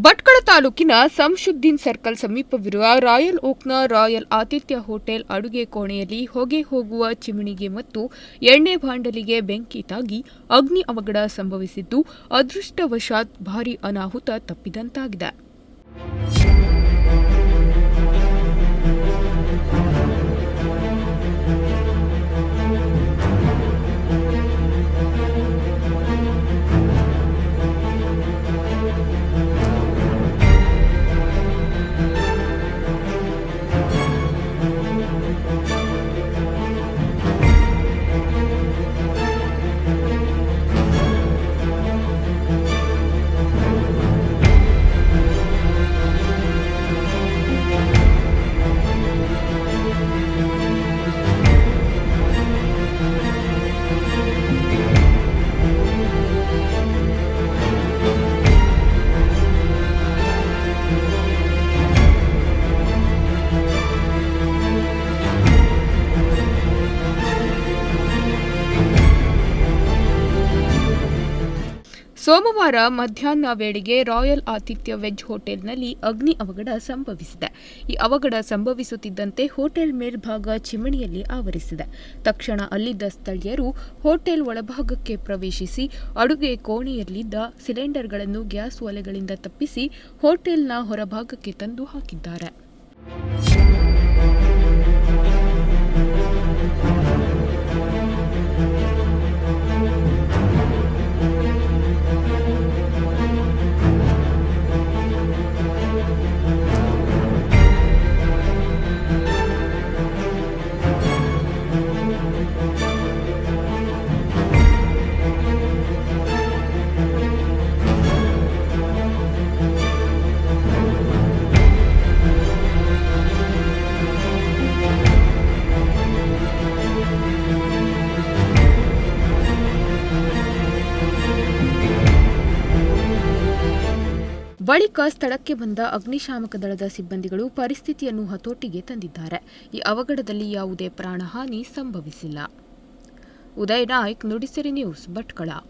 ಭಟ್ಕಳ ತಾಲೂಕಿನ ಸಂಶುದ್ದೀನ್ ಸರ್ಕಲ್ ಸಮೀಪವಿರುವ royal ಓಕ್ನ royal ಆತಿಥ್ಯ ಹೋಟೆಲ್ ಅಡುಗೆ ಕೋಣೆಯಲ್ಲಿ ಹೊಗೆ ಹೋಗುವ ಚಿಮಣಿಗೆ ಮತ್ತು ಎಣ್ಣೆ ಬಾಂಡಲಿಗೆ ಬೆಂಕಿ ತಾಗಿ ಅಗ್ನಿ ಅವಘಡ ಸಂಭವಿಸಿದ್ದು, ಅದೃಷ್ಟವಶಾತ್ ಭಾರೀ ಅನಾಹುತ ತಪ್ಪಿದಂತಾಗಿದೆ. ಸೋಮವಾರ ಮಧ್ಯಾಹ್ನ ವೇಳೆಗೆ ರಾಯಲ್ ಆತಿಥ್ಯ ವೆಜ್ ಹೋಟೆಲ್ನಲ್ಲಿ ಅಗ್ನಿ ಅವಘಡ ಸಂಭವಿಸಿದೆ. ಈ ಅವಘಡ ಸಂಭವಿಸುತ್ತಿದ್ದಂತೆ ಹೋಟೆಲ್ ಮೇಲ್ಭಾಗ ಚಿಮಣಿಯಲ್ಲಿ ಆವರಿಸಿದೆ. ತಕ್ಷಣ ಅಲ್ಲಿದ್ದ ಸ್ಥಳೀಯರು ಹೋಟೆಲ್ ಒಳಭಾಗಕ್ಕೆ ಪ್ರವೇಶಿಸಿ ಅಡುಗೆ ಕೋಣೆಯಲ್ಲಿದ್ದ ಸಿಲಿಂಡರ್ಗಳನ್ನು ಗ್ಯಾಸ್ ಒಲೆಗಳಿಂದ ತಪ್ಪಿಸಿ ಹೋಟೆಲ್ನ ಹೊರಭಾಗಕ್ಕೆ ತಂದು ಹಾಕಿದ್ದಾರೆ. ಬಳಿಕ ಸ್ಥಳಕ್ಕೆ ಬಂದ ಅಗ್ನಿಶಾಮಕ ದಳದ ಸಿಬ್ಬಂದಿಗಳು ಪರಿಸ್ಥಿತಿಯನ್ನು ಹತೋಟಿಗೆ ತಂದಿದ್ದಾರೆ. ಈ ಅವಘಡದಲ್ಲಿ ಯಾವುದೇ ಪ್ರಾಣಹಾನಿ ಸಂಭವಿಸಿಲ್ಲ. ಉದಯ್ ನಾಯ್ಕ್, ನುಡಿಸಿರಿ ನ್ಯೂಸ್, ಭಟ್ಕಳ.